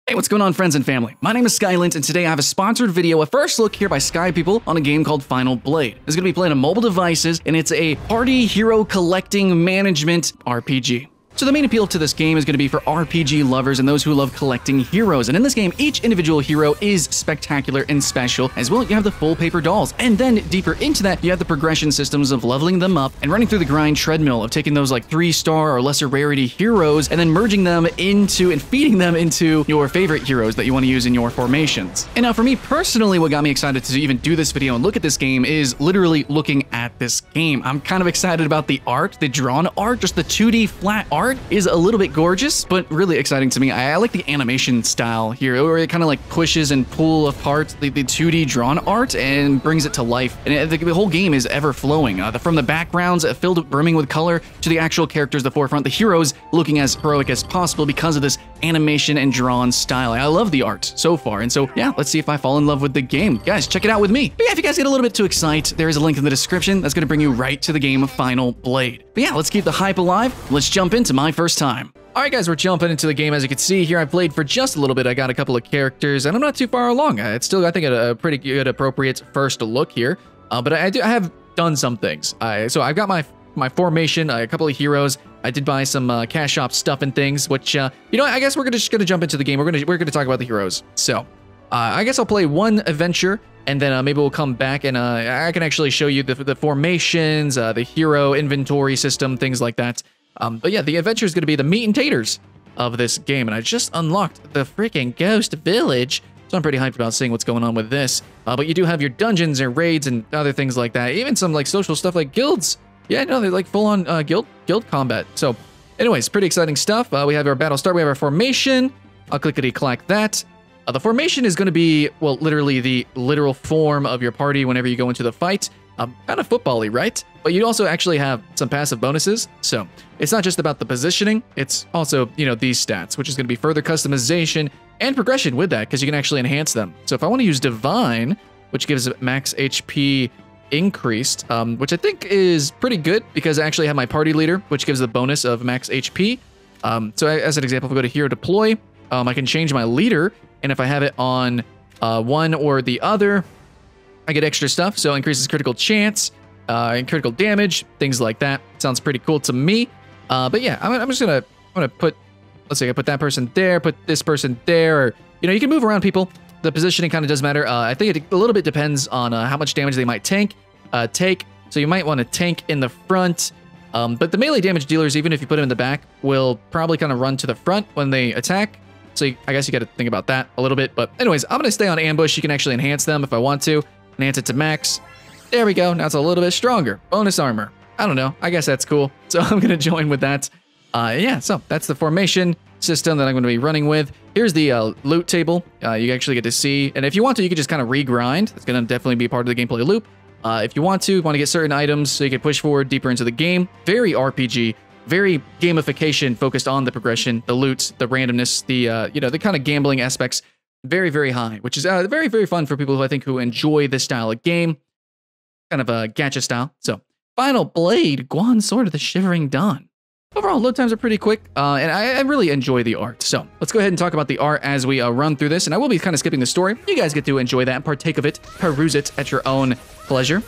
Hey, what's going on, friends and family? My name is Skylent, and today I have a sponsored video, a first look here by Sky People on a game called Final Blade. It's going to be played on mobile devices, and it's a party hero collecting management RPG. So the main appeal to this game is going to be for RPG lovers and those who love collecting heroes. And in this game, each individual hero is spectacular and special. As well, you have the full paper dolls. And then deeper into that, you have the progression systems of leveling them up and running through the grind treadmill of taking those like 3-star or lesser rarity heroes and then merging them into and feeding them into your favorite heroes that you want to use in your formations. And now for me personally, what got me excited to even do this video and look at this game is literally looking at this game. I'm kind of excited about the art, the drawn art, just the 2D flat art is a little bit gorgeous, but really exciting to me. I like the animation style here, where it kind of like pushes and pulls apart the 2D drawn art and brings it to life. And the whole game is ever flowing. From the backgrounds filled brimming with color to the actual characters, the forefront, the heroes looking as heroic as possible because of this animation and drawn style. I love the art so far. And so, yeah, let's see if I fall in love with the game. Guys, check it out with me. But yeah, if you guys get a little bit too excited, there is a link in the description that's going to bring you right to the game of Final Blade. But yeah, let's keep the hype alive. Let's jump into my first time. All right, guys, we're jumping into the game. As you can see here, I played for just a little bit. I got a couple of characters, and I'm not too far along. It's still, I think, a pretty good, appropriate first look here. But I have done some things. So I've got my formation, a couple of heroes. I did buy some cash shop stuff and things, which you know, I guess we're just gonna jump into the game. We're gonna talk about the heroes. So I guess I'll play one adventure, and then maybe we'll come back and I can actually show you the formations, the hero inventory system, things like that. But yeah, the adventure is going to be the meat and taters of this game, and I just unlocked the freaking ghost village, so I'm pretty hyped about seeing what's going on with this. But you do have your dungeons and raids and other things like that, even some like social stuff like guilds. Yeah, no, they're like full-on guild combat. So anyways, pretty exciting stuff. We have our battle start, we have our formation. I'll clickety-clack that. The formation is going to be, well, literally the literal form of your party whenever you go into the fight. Kind of football-y, right? But you also actually have some passive bonuses. So it's not just about the positioning, it's also, you know, these stats, which is going to be further customization and progression with that, because you can actually enhance them. So if I want to use Divine, which gives max HP increased, which I think is pretty good because I actually have my party leader, which gives the bonus of max HP. So as an example, if I go to Hero Deploy, I can change my leader, and if I have it on one or the other, I get extra stuff, so increases critical chance, and critical damage, things like that. Sounds pretty cool to me. But yeah, I'm just gonna put, let's say I put that person there, put this person there, or, you know, you can move around people. The positioning kind of does matter. I think it a little bit depends on how much damage they might take. So you might want to tank in the front. But the melee damage dealers, even if you put them in the back, will probably kind of run to the front when they attack. So I guess you got to think about that a little bit. But anyways, I'm going to stay on ambush. You can actually enhance them if I want to. Enhance it to max. There we go. Now it's a little bit stronger. Bonus armor. I don't know. I guess that's cool. So I'm going to join with that. Yeah, so that's the formation system that I'm going to be running with. Here's the loot table. You actually get to see. And if you want to, you can just kind of regrind. It's going to definitely be part of the gameplay loop. If you want to get certain items so you can push forward deeper into the game. Very RPG. Very gamification focused on the progression, the loot, the randomness, the you know, the kind of gambling aspects. Very, very high, which is very, very fun for people who I think who enjoy this style of game. Kind of a gacha style. So, Final Blade, Guan Sword of the Shivering Dawn. Overall, load times are pretty quick, and I really enjoy the art. So, let's go ahead and talk about the art as we run through this, and I will be kind of skipping the story. You guys get to enjoy that and partake of it, peruse it at your own pleasure.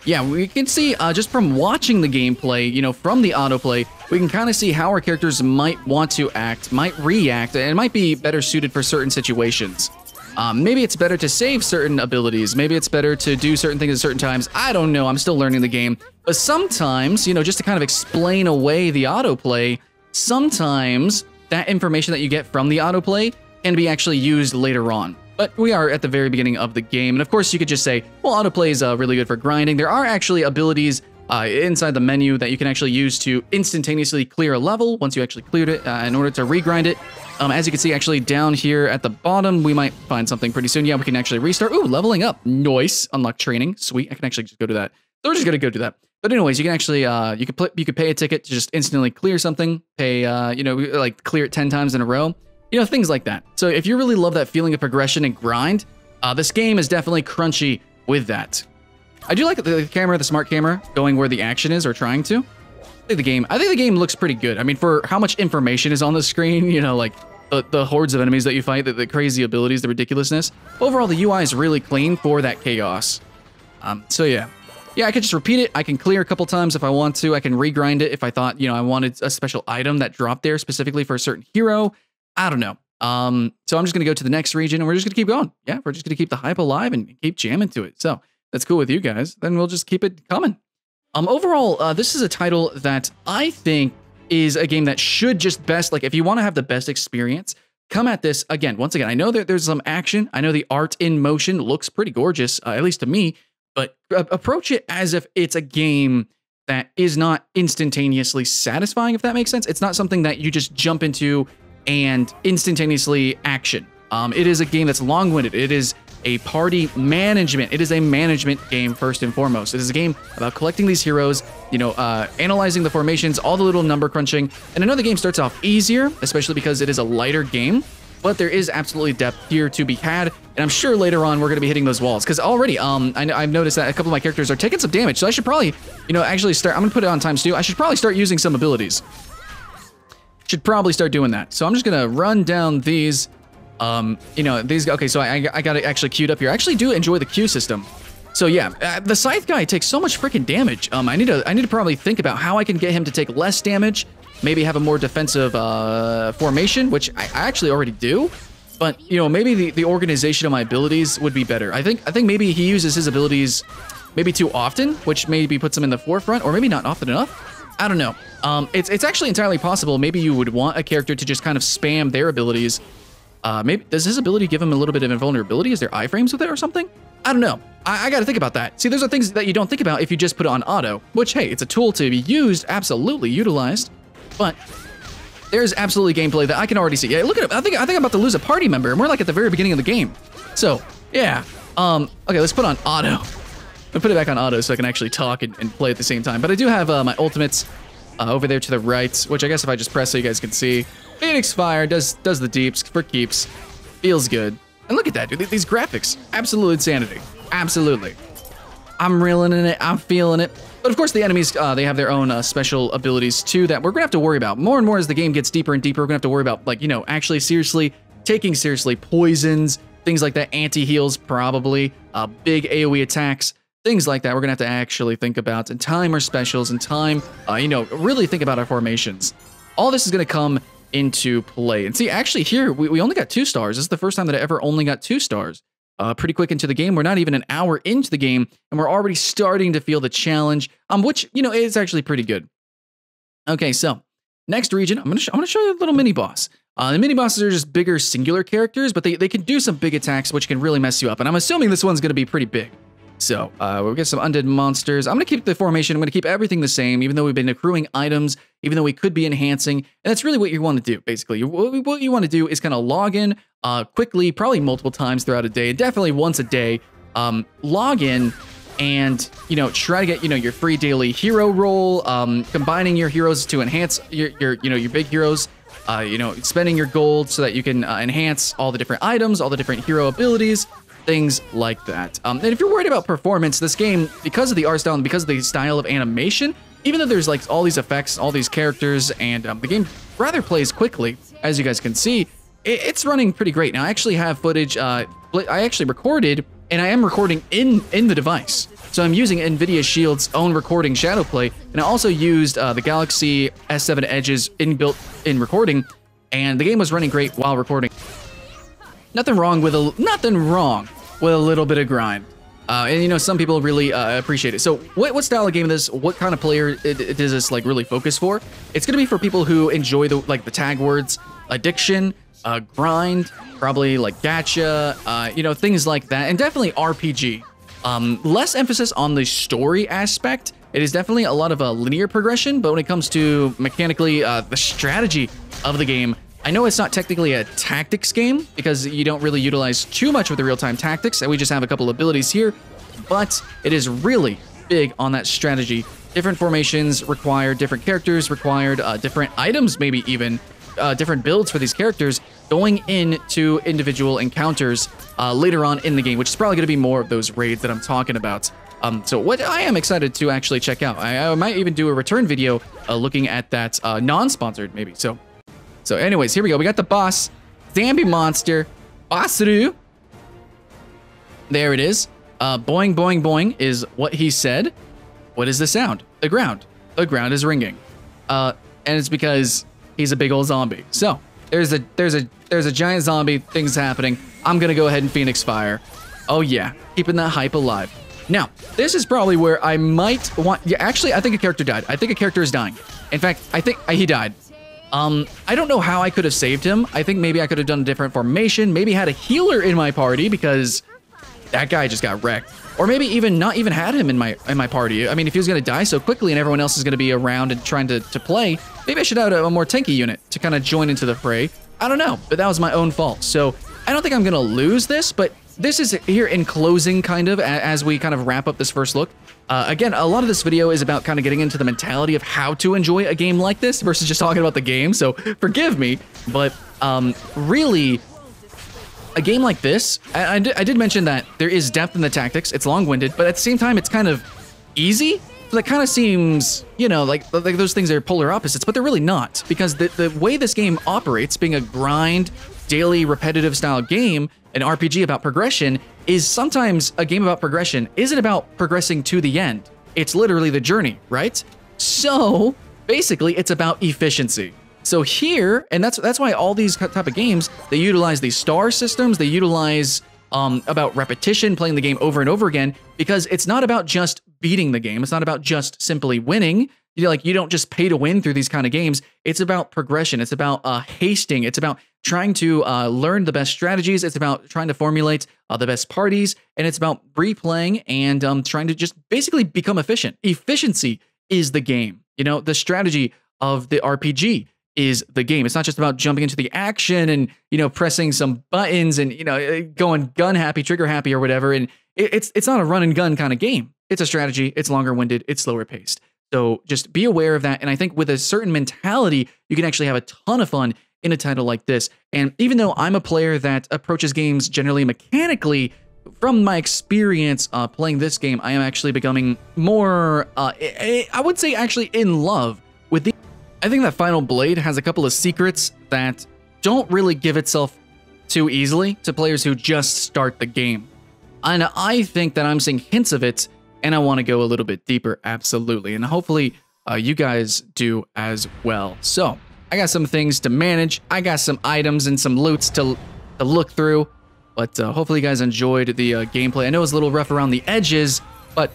Yeah, we can see just from watching the gameplay, you know, from the autoplay, we can kind of see how our characters might want to act, might react, and might be better suited for certain situations. Maybe it's better to save certain abilities. Maybe it's better to do certain things at certain times. I don't know. I'm still learning the game. But sometimes, you know, just to kind of explain away the autoplay, sometimes that information that you get from the autoplay can be actually used later on. But we are at the very beginning of the game. And of course, you could just say, well, autoplay is really good for grinding. There are actually abilities inside the menu that you can actually use to instantaneously clear a level once you actually cleared it in order to regrind it. As you can see, actually down here at the bottom, we might find something pretty soon. Yeah, we can actually restart. Ooh, leveling up. Nice. Unlock training. Sweet. I can actually just go to that. So we're just going to go do that. But anyways, you can actually, you could pay a ticket to just instantly clear something. Pay, you know, like clear it 10 times in a row. You know, things like that. So if you really love that feeling of progression and grind, this game is definitely crunchy with that. I do like the camera, the smart camera, going where the action is or trying to. I think the game looks pretty good. I mean, for how much information is on the screen, you know, like the hordes of enemies that you fight, the crazy abilities, the ridiculousness. Overall, the UI is really clean for that chaos. So yeah. Yeah, I could just repeat it. I can clear a couple times if I want to. I can regrind it if I thought, I wanted a special item that dropped there specifically for a certain hero. I don't know. So I'm just going to go to the next region, and we're just going to keep going. Yeah, we're just going to keep the hype alive and keep jamming to it. So that's cool with you guys. Then we'll just keep it coming. Overall, this is a title that I think is a game that should just best, like if you want to have the best experience, come at this again. Once again, I know that there's some action. I know the art in motion looks pretty gorgeous, at least to me, but approach it as if it's a game that is not instantaneously satisfying, if that makes sense. It's not something that you just jump into and instantaneously action. It is a game that's long-winded. It is a party management. It is a management game first and foremost. It is a game about collecting these heroes, analyzing the formations, all the little number crunching. And I know the game starts off easier, especially because it is a lighter game, but there is absolutely depth here to be had. And I'm sure later on we're going to be hitting those walls, because already I've noticed that a couple of my characters are taking some damage. So I should probably, actually start. I'm going to put it on times 2. I should probably start using some abilities. Should probably start doing that. So I'm just going to run down these. These, okay, so I got it actually queued up here. I actually do enjoy the queue system. So yeah, the Scythe guy takes so much freaking damage. I need to probably think about how I can get him to take less damage, maybe have a more defensive formation, which I actually already do. But, maybe the organization of my abilities would be better. I think maybe he uses his abilities maybe too often, which maybe puts him in the forefront, or maybe not often enough. I don't know. It's actually entirely possible. Maybe you would want a character to just kind of spam their abilities. Maybe does his ability give him a little bit of invulnerability? Is there iframes with it or something? I don't know. I got to think about that. See, those are things that you don't think about if you just put it on auto, which, hey, it's a tool to be used, absolutely utilized, but there's absolutely gameplay that I can already see. Yeah, look at it. I think I'm about to lose a party member, and we're like at the very beginning of the game. So, yeah. Okay, let's put on auto. I'll put it back on auto so I can actually talk and play at the same time. But I do have my ultimates over there to the right, which I guess if I just press so you guys can see. Phoenix Fire does the deeps for keeps. Feels good. And look at that, dude. These graphics. Absolute insanity. Absolutely. I'm reeling in it. I'm feeling it. But of course, the enemies, they have their own special abilities too that we're going to have to worry about. More and more as the game gets deeper and deeper, we're going to have to worry about, like, actually taking seriously poisons, things like that, anti-heals probably, big AoE attacks, things like that we're going to have to actually think about, and timer specials and time, really think about our formations. All this is going to come into play. And see, actually here, we only got 2 stars. This is the first time that I ever only got 2 stars. Pretty quick into the game. We're not even an hour into the game, and we're already starting to feel the challenge, which, is actually pretty good. Okay, so next region, I'm gonna show you a little mini boss. The mini bosses are just bigger singular characters, but they can do some big attacks, which can really mess you up. And I'm assuming this one's gonna be pretty big. So we'll get some undead monsters. I'm going to keep the formation. I'm going to keep everything the same, even though we've been accruing items, even though we could be enhancing. And that's really what you want to do, basically. What you want to do is kind of log in quickly, probably multiple times throughout a day, definitely once a day. Log in and, try to get, your free daily hero roll, combining your heroes to enhance your big heroes, spending your gold so that you can enhance all the different items, all the different hero abilities, things like that. And if you're worried about performance, this game, because of the art style and because of the style of animation, even though there's like all these effects, all these characters, and the game rather plays quickly, as you guys can see, it's running pretty great. Now, I actually have footage, I actually recorded, and I am recording in the device. So I'm using Nvidia Shield's own recording Shadowplay, and I also used the Galaxy S7 Edge's inbuilt in recording, and the game was running great while recording. Nothing wrong with a little bit of grind. And some people really appreciate it. So what style of game is this? What kind of player does this like really focus for? It's gonna be for people who enjoy the tag words, addiction, grind, probably like gacha, things like that, and definitely RPG. Less emphasis on the story aspect. It is definitely a lot of a linear progression, but when it comes to mechanically the strategy of the game, I know it's not technically a tactics game because you don't really utilize too much of the real-time tactics, and we just have a couple abilities here, but it is really big on that strategy. Different formations required, different characters required, different items maybe even, different builds for these characters going into individual encounters later on in the game, which is probably going to be more of those raids that I'm talking about. So what I am excited to actually check out, I might even do a return video looking at that non-sponsored maybe. So anyways, here we go. We got the boss. Stampy monster. Basuru. There it is. Boing, boing, boing is what he said. What is the sound? The ground. The ground is ringing. And it's because he's a big old zombie. So there's a giant zombie. Things happening. I'm gonna go ahead and Phoenix Fire. Oh yeah, keeping that hype alive. Now, this is probably where I might want... Yeah, actually, I think a character died. I think a character is dying. In fact, I think he died. I don't know how I could have saved him. I think maybe I could have done a different formation. Maybe had a healer in my party because that guy just got wrecked. Or maybe even not even had him in my party. I mean, if he was going to die so quickly and everyone else is going to be around and trying to play, maybe I should have a more tanky unit to kind of join into the fray. I don't know, but that was my own fault. So I don't think I'm going to lose this, but this is here in closing, kind of, as we kind of wrap up this first look. Again, a lot of this video is about kind of getting into the mentality of how to enjoy a game like this versus just talking about the game, so forgive me. But really, a game like this, I did mention that there is depth in the tactics. It's long-winded, but at the same time, it's kind of easy. So that kind of seems, you know, like those things are polar opposites, but they're really not. Because the way this game operates, being a grind, daily, repetitive style game, an RPG about progression, is sometimes a game about progression isn't about progressing to the end. It's literally the journey, right? So basically, it's about efficiency. So here, and that's why all these type of games, they utilize these star systems, they utilize about repetition, playing the game over and over again, because it's not about just beating the game. It's not about just simply winning. You don't just pay to win through these kind of games. It's about progression. It's about hasting. It's about trying to learn the best strategies. It's about trying to formulate the best parties. And it's about replaying and trying to just basically become efficient. Efficiency is the game. You know, the strategy of the RPG is the game. It's not just about jumping into the action and, you know, pressing some buttons and, you know, going gun happy, trigger happy or whatever. And it's not a run and gun kind of game. It's a strategy. It's longer winded. It's slower paced. So just be aware of that. And I think with a certain mentality, you can actually have a ton of fun in a title like this. And even though I'm a player that approaches games generally mechanically, from my experience playing this game, I am actually becoming more, I would say actually in love with the... I think that Final Blade has a couple of secrets that don't really give itself too easily to players who just start the game. And I think that I'm seeing hints of it, and I want to go a little bit deeper, absolutely. And hopefully you guys do as well. So I got some things to manage. I got some items and some loots to look through. But hopefully you guys enjoyed the gameplay. I know it's a little rough around the edges, but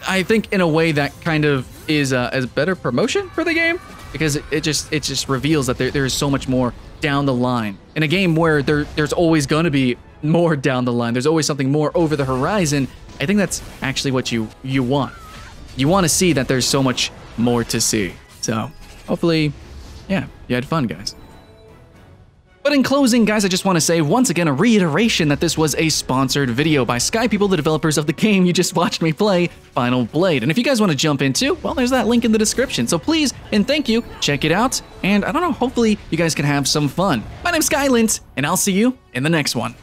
I think in a way that kind of is a better promotion for the game, because it just reveals that there is so much more down the line. In a game where there's always going to be more down the line, there's always something more over the horizon. I think that's actually what you want. You want to see that there's so much more to see. So hopefully, yeah, you had fun, guys. But in closing, guys, I just want to say once again a reiteration that this was a sponsored video by Sky People, the developers of the game you just watched me play, Final Blade. And if you guys want to jump into, well, there's that link in the description. So please and thank you, check it out. And I don't know, hopefully you guys can have some fun. My name's Skylent, and I'll see you in the next one.